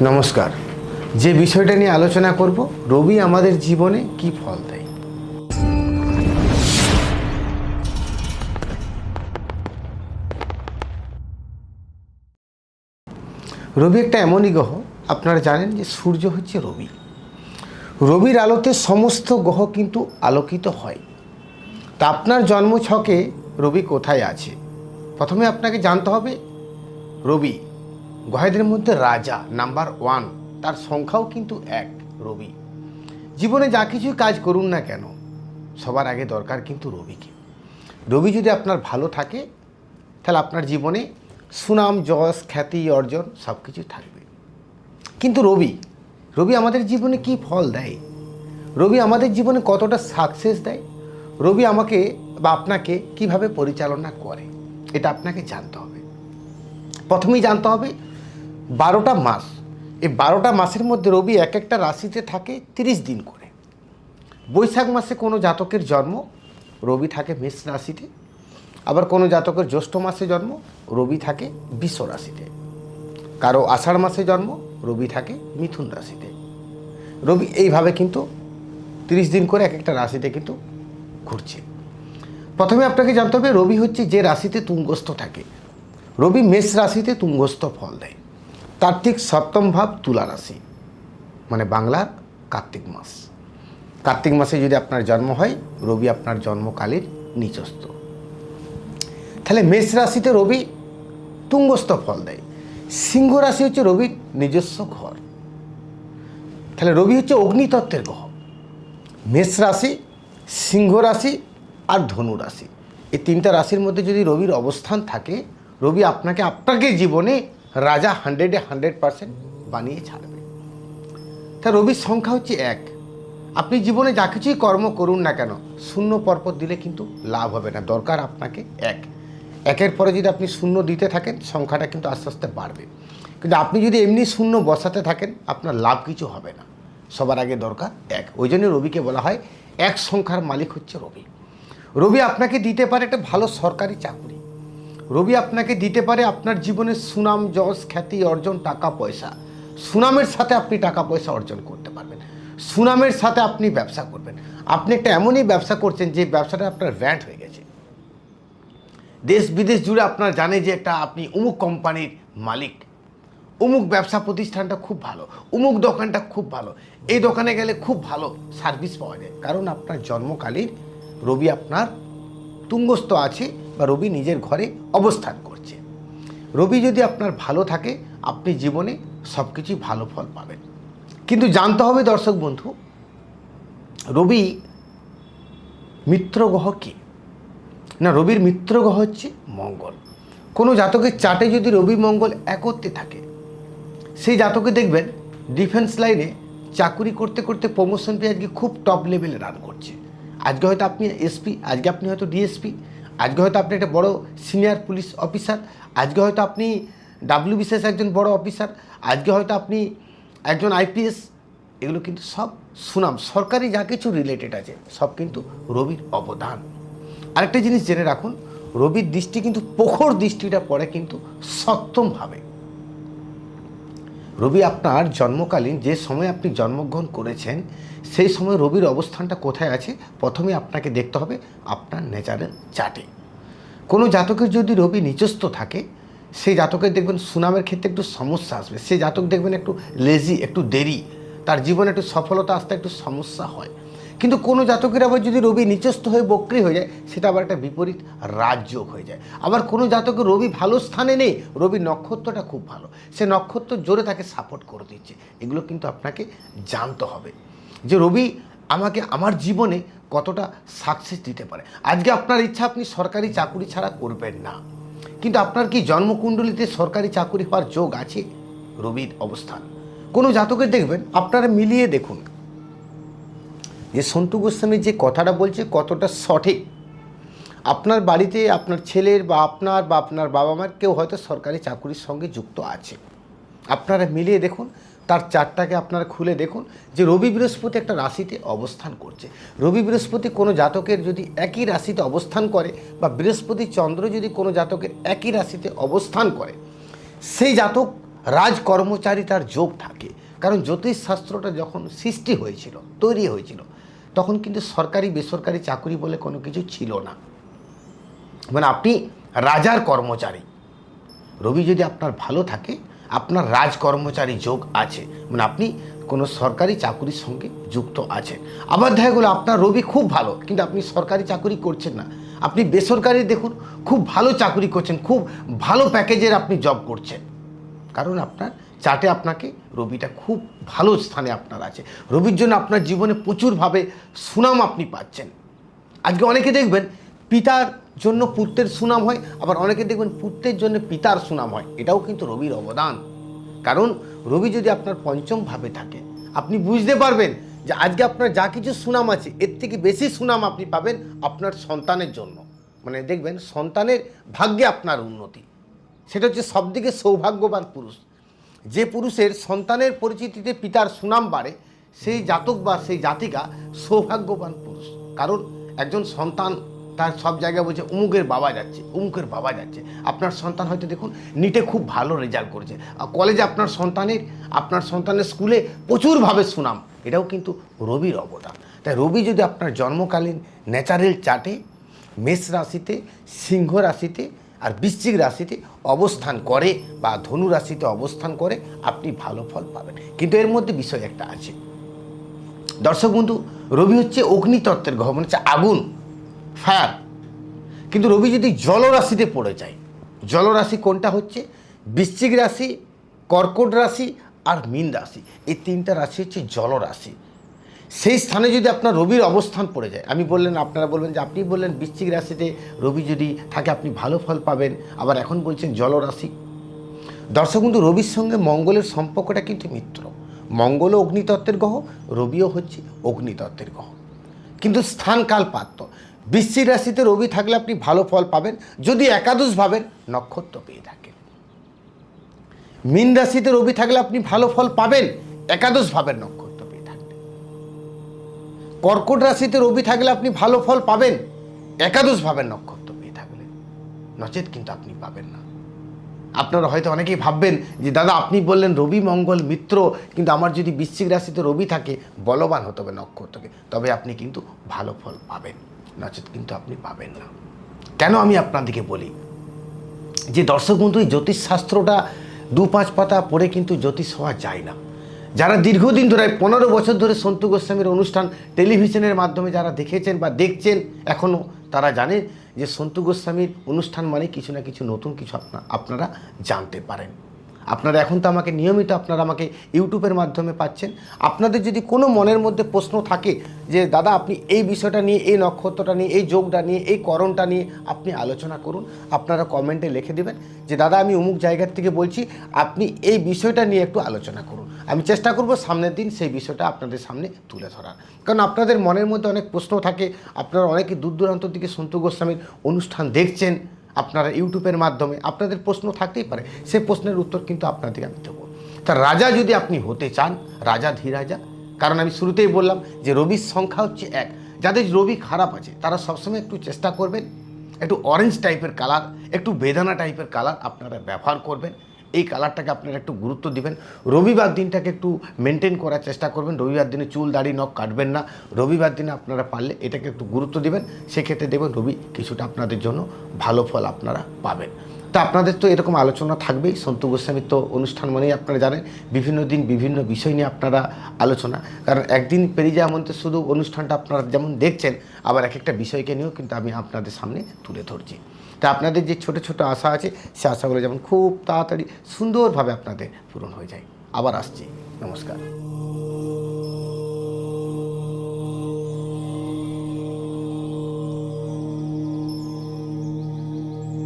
নমস্কার। যে বিষয়টা নিয়ে আলোচনা করব, রবি আমাদের জীবনে কি ফল দেয়। রবি একটা এমনই গ্রহ, আপনারা জানেন যে সূর্য হচ্ছে রবি। রবির আলোতে সমস্ত গ্রহ কিন্তু আলোকিত হয়। তা আপনার জন্মছকে রবি কোথায় আছে, প্রথমে আপনাকে জানতে হবে রবি গ্রহদের মধ্যে রাজা নাম্বার 1, তার সংখ্যাও কিন্তু 1 রবি। জীবনে যা কিছুই কাজ করুন না কেন, সবার আগে দরকার কিন্তু রবিকে। রবি যদি আপনার ভালো থাকে, তাহলে আপনার জীবনে সুনাম, যশ, খ্যাতি, অর্জন সব কিছু থাকবে। কিন্তু রবি আমাদের জীবনে কি ফল দেয়, রবি আমাদের জীবনে কতটা সাকসেস দেয়, রবি আমাকে বা আপনাকে কিভাবে পরিচালনা করে, এটা আপনাকে জানতে হবে। প্রথমেই জানতে হবে 12টা মাস। এই 12টা মাসের মধ্যে রবি এক একটা রাশিতে থাকে 30 দিন করে। বৈশাখ মাসে কোনো জাতকের জন্ম, রবি থাকে মেষ রাশিতে। আবার কোনো জাতকের জ্যৈষ্ঠ মাসে জন্ম, রবি থাকে বৃষ রাশিতে। কারো আষাঢ় মাসে জন্ম, রবি থাকে মিথুন রাশিতে। রবি এইভাবে কিন্তু 30 দিন করে এক একটা রাশিতে কিন্তু ঘুরছে। প্রথমে আপনাকে জানতে হবে রবি হচ্ছে যে রাশিতে তুঙ্গস্থ থাকে। রবি মেষ রাশিতে তুঙ্গস্থ ফল দেয়। তার ঠিক 7ম ভাব তুলা রাশি, মানে বাংলার কার্তিক মাস। কার্তিক মাসে যদি আপনার জন্ম হয়, রবি আপনার জন্মকালের নিচস্থ। তাহলে মেষ রাশিতে রবি তুঙ্গস্থ ফল দেয়। সিংহ রাশি হচ্ছে রবির নিজস্ব ঘর। তাহলে রবি হচ্ছে অগ্নিতত্ত্বের গ্রহ। মেষ রাশি, সিংহ রাশি আর ধনু রাশি, এই 3টা রাশির মধ্যে যদি রবির অবস্থান থাকে, রবি আপনাকে জীবনে রাজা 100% বানিয়ে ছাড়বে। তা রবির সংখ্যা হচ্ছে 1। আপনি জীবনে যা কিছুই কর্ম করুন না কেন, শূন্য পরপর দিলে কিন্তু লাভ হবে না। দরকার আপনাকে 1। একের পরে যদি আপনি শূন্য দিতে থাকেন, সংখ্যাটা কিন্তু আস্তে আস্তে বাড়বে। কিন্তু আপনি যদি এমনি শূন্য বসাতে থাকেন, আপনার লাভ কিছু হবে না। সবার আগে দরকার 1। ওই জন্য রবিকে বলা হয় 1 সংখ্যার মালিক হচ্ছে রবি। রবি আপনাকে দিতে পারে একটা ভালো সরকারি চাকরি। রবি আপনাকে দিতে পারে আপনার জীবনের সুনাম, যশ, খ্যাতি, অর্জন, টাকা পয়সা। সুনামের সাথে আপনি টাকা পয়সা অর্জন করতে পারবেন। সুনামের সাথে আপনি ব্যবসা করবেন। আপনি একটা এমনই ব্যবসা করছেন যে ব্যবসাটা আপনার ভ্যাট হয়ে গেছে। দেশ বিদেশ জুড়ে আপনার জানে যে আপনি অমুক কোম্পানির মালিক, অমুক ব্যবসা প্রতিষ্ঠানটা খুব ভালো, অমুক দোকানটা খুব ভালো, এই দোকানে গেলে খুব ভালো সার্ভিস পাওয়া যায়। কারণ আপনার জন্মকালীন রবি আপনার তুঙ্গস্থ আছে বা রবি নিজের ঘরে অবস্থান করছে। রবি যদি আপনার ভালো থাকে, আপনি জীবনে সব কিছুই ভালো ফল পাবেন। কিন্তু জানতে হবে দর্শক বন্ধু, রবি মিত্র গ্রহ কি না? রবির মিত্র গ্রহ হচ্ছে মঙ্গল। কোনো জাতকের চার্টে যদি রবি মঙ্গল একত্রে থাকে, সেই জাতকে দেখবেন ডিফেন্স লাইনে চাকুরি করতে করতে প্রমোশন পেয়ে আজকে খুব টপ লেভেলে রান করছে। আজকে হয়তো আপনি এসপি, আজকে আপনি হয়তো ডিএসপি, আজকে হয়তো আপনি একটা বড় সিনিয়র পুলিশ অফিসার, আজকে হয়তো আপনি ডাব্লিউবিসিএস একজন বড় অফিসার, আজকে হয়তো আপনি একজন আইপিএস। এগুলো কিন্তু সব সুনাম, সরকারি যা কিছু রিলেটেড আছে সব কিন্তু রবির অবদান। আরেকটা জিনিস জেনে রাখুন, রবির দৃষ্টি কিন্তু প্রখর দৃষ্টিটা পড়ে কিন্তু 7ম ভাবে। রবি আপনার জন্মকালীন যে সময় আপনি জন্মগ্রহণ করেছেন, সেই সময় রবির অবস্থানটা কোথায় আছে প্রথমে আপনাকে দেখতে হবে আপনার ন্যাচারাল চার্টে। কোনো জাতকের যদি রবি নিচস্থ থাকে, সেই জাতকের দেখবেন সুনামের ক্ষেত্রে একটু সমস্যা আসবে। সেই জাতক দেখবেন একটু লেজি, একটু দেরি, তার জীবনে একটু সফলতা আসতে একটু সমস্যা হয়। কিন্তু কোনো জাতকের আবার যদি রবি নিচস্থ হয়ে বক্রি হয়ে যায়, সেটা আবার একটা বিপরীত রাজযোগ হয়ে যায়। আবার কোনো জাতকের রবি ভালো স্থানে নেই, রবি নক্ষত্রটা খুব ভালো, সে নক্ষত্র জোরে তাকে সাপোর্ট করে দিচ্ছে। এগুলো কিন্তু আপনাকে জানতে হবে যে রবি আমাকে আমার জীবনে কতটা সাকসেস দিতে পারে। আজকে আপনার ইচ্ছা আপনি সরকারি চাকুরি ছাড়া করবেন না, কিন্তু আপনার কি জন্মকুণ্ডলিতে সরকারি চাকুরি হওয়ার যোগ আছে? রবির অবস্থান কোনো জাতকের দেখবেন, আপনারা মিলিয়ে দেখুন যে সন্তু গোস্বামী যে কথাটা বলছে কতটা সঠিক। আপনার বাড়িতে আপনার ছেলের বা আপনার বাবা মার কেউ হয়তো সরকারি চাকুরির সঙ্গে যুক্ত আছে। আপনারা মিলিয়ে দেখুন, তার চার্টটাকে আপনারা খুলে দেখুন যে রবি বৃহস্পতি একটা রাশিতে অবস্থান করছে। রবি বৃহস্পতি কোনো জাতকের যদি একই রাশিতে অবস্থান করে, বা বৃহস্পতি চন্দ্র যদি কোনো জাতকের একই রাশিতে অবস্থান করে, সেই জাতক রাজকর্মচারী তার যোগ থাকে। কারণ জ্যোতিষশাস্ত্রটা যখন সৃষ্টি হয়েছিল, তৈরি হয়েছিল, তখন কিন্তু সরকারি বেসরকারি চাকরি বলে কোনো কিছু ছিল না। মানে আপনি রাজার কর্মচারী। রবি যদি আপনার ভালো থাকে, আপনার রাজকর্মচারী যোগ আছে, মানে আপনি কোনো সরকারি চাকরির সঙ্গে যুক্ত আছেন। আবার দেখা গেলো আপনার রবি খুব ভালো, কিন্তু আপনি সরকারি চাকরি করছেন না, আপনি বেসরকারি দেখুন খুব ভালো চাকরি করছেন, খুব ভালো প্যাকেজের আপনি জব করছেন, কারণ আপনার চার্টে আপনাকে রবিটা খুব ভালো স্থানে আপনার আছে। রবির জন্য আপনার জীবনে প্রচুরভাবে সুনাম আপনি পাচ্ছেন। আজকে অনেকে দেখবেন পিতার জন্য পুত্রের সুনাম হয়, আবার অনেকে দেখবেন পুত্রের জন্য পিতার সুনাম হয়। এটাও কিন্তু রবির অবদান। কারণ রবি যদি আপনার পঞ্চম ভাবে থাকে, আপনি বুঝতে পারবেন যে আজকে আপনার যা কিছু সুনাম আছে, এর থেকে বেশি সুনাম আপনি পাবেন আপনার সন্তানের জন্য। মানে দেখবেন সন্তানের ভাগ্যে আপনার উন্নতি, সেটা হচ্ছে সবদিকে সৌভাগ্যবান পুরুষ। যে পুরুষের সন্তানের পরিচিতিতে পিতার সুনাম বাড়ে, সেই জাতক বা সেই জাতিকা সৌভাগ্যবান পুরুষ। কারণ একজন সন্তান তার সব জায়গায় বলছে অমুকের বাবা যাচ্ছে, অমুকের বাবা যাচ্ছে। আপনার সন্তান হয়তো দেখুন নিটে খুব ভালো রেজাল্ট করেছে, কলেজে আপনার সন্তানের স্কুলে প্রচুরভাবে সুনাম, এটাও কিন্তু রবির অবদান। তাই রবি যদি আপনার জন্মকালীন ন্যাচারাল চার্টে মেষ রাশিতে, সিংহ রাশিতে আর বৃশ্চিক রাশিতে অবস্থান করে বা ধনু রাশিতে অবস্থান করে, আপনি ভালো ফল পাবেন। কিন্তু এর মধ্যে বিষয় একটা আছে দর্শক বন্ধু, রবি হচ্ছে অগ্নিতত্ত্বের গ্রহ, মানে হচ্ছে আগুন, ফায়ার। কিন্তু রবি যদি জলরাশিতে পড়ে যায়, জলরাশি কোনটা হচ্ছে বৃশ্চিক রাশি, কর্কট রাশি আর মীন রাশি, এই তিনটা রাশি হচ্ছে জলরাশি। সেই স্থানে যদি আপনার রবির অবস্থান পড়ে যায়, আপনারা বলবেন যে আপনি বললেন বৃশ্চিক রাশিতে রবি যদি থাকে আপনি ভালো ফল পাবেন, আবার এখন বলছেন জলরাশি। দর্শক বন্ধু, রবির সঙ্গে মঙ্গলের সম্পর্কটা কিন্তু মিত্র। মঙ্গলও অগ্নিতত্ত্বের গ্রহ, রবিও হচ্ছে অগ্নিতত্ত্বের গ্রহ, কিন্তু স্থান কাল পাত্র। বৃশ্চিক রাশিতে রবি থাকলে আপনি ভালো ফল পাবেন যদি একাদশ ভাবের নক্ষত্র পেয়ে থাকেন। মীন রাশিতে রবি থাকলে আপনি ভালো ফল পাবেন একাদশ ভাবের নক্ষত্র পেয়ে থাকলে। কর্কট রাশিতে রবি থাকলে আপনি ভালো ফল পাবেন একাদশ ভাবের নক্ষত্র পেয়ে থাকলে, নচেত কিন্তু আপনি পাবেন না। আপনারা হয়তো অনেকেই ভাববেন যে দাদা আপনি বললেন রবি মঙ্গল মিত্র, কিন্তু আমার যদি বৃশ্চিক রাশিতে রবি থাকে, বলবান হতে হবে নক্ষত্রকে, তবে আপনি কিন্তু ভালো ফল পাবেন, নচেত কিন্তু আপনি পাবেন না। কেন আমি আপনাদেরকে বলি যে দর্শক বন্ধু, এই জ্যোতিষশাস্ত্রটা 2-5 পাতা পড়ে কিন্তু জ্যোতিষ হওয়া যায় না। যারা দীর্ঘদিন ধরে 15 বছর ধরে সন্তু গোস্বামীর অনুষ্ঠান টেলিভিশনের মাধ্যমে যারা দেখেছেন বা দেখছেন এখনও, তারা জানেন যে সন্তু গোস্বামীর অনুষ্ঠান মানে কিছু না কিছু নতুন কিছু আপনারা জানতে পারেন। আপনারা এখন তো আমাকে নিয়মিত আমাকে ইউটিউবের মাধ্যমে পাচ্ছেন। আপনাদের যদি কোনো মনের মধ্যে প্রশ্ন থাকে যে দাদা আপনি এই বিষয়টা নিয়ে, এই নক্ষত্রটা নিয়ে, এই যোগটা নিয়ে, এই করণটা নিয়ে আপনি আলোচনা করুন, আপনারা কমেন্টে লিখে দেবেন যে দাদা আমি অমুক জায়গার থেকে বলছি, আপনি এই বিষয়টা নিয়ে একটু আলোচনা করুন। আমি চেষ্টা করব সামনের দিন সেই বিষয়টা আপনাদের সামনে তুলে ধরার। কারণ আপনাদের মনের মধ্যে অনেক প্রশ্ন থাকে, আপনারা অনেকে দূর দূরান্ত থেকে সন্তু গোস্বামীর অনুষ্ঠান দেখছেন আপনারা ইউটিউবের মাধ্যমে, আপনাদের প্রশ্ন থাকতেই পারে, সেই প্রশ্নের উত্তর কিন্তু আপনাদেরকে আমি দেবো। তা রাজা যদি আপনি হতে চান, রাজা ধীরাজা, কারণ আমি শুরুতেই বললাম যে রবির সংখ্যা হচ্ছে 1। যাদের রবি খারাপ আছে তারা সবসময় একটু চেষ্টা করবেন একটু অরেঞ্জ টাইপের কালার, একটু বেদানা টাইপের কালার আপনারা ব্যবহার করবেন। এই কালারটাকে আপনারা একটু গুরুত্ব দিবেন। রবিবার দিনটাকে একটু মেনটেন করার চেষ্টা করবেন। রবিবার দিনে চুল দাড়ি নখ কাটবেন না। রবিবার দিনে আপনারা পারলে এটাকে একটু গুরুত্ব দিবেন, সেক্ষেত্রে দেখবেন রবি কিছুটা আপনাদের জন্য ভালো ফল আপনারা পাবেন। তা আপনাদের তো এরকম আলোচনা থাকবেই। সন্তু গোস্বামীর তো অনুষ্ঠান মানেই আপনারা জানেন বিভিন্ন দিন বিভিন্ন বিষয় নিয়ে আপনারা আলোচনা, কারণ একদিন পেরিয়ে যাওয়ার মধ্যে শুধু অনুষ্ঠানটা আপনারা যেমন দেখছেন, আবার এক একটা বিষয়কে নিয়েও কিন্তু আমি আপনাদের সামনে তুলে ধরছি। তা আপনাদের যে ছোট ছোট আশা আছে, সে আশাগুলো যেমন খুব তাড়াতাড়ি সুন্দরভাবে আপনাদের পূরণ হয়ে যায়। আবার আসছি, নমস্কার।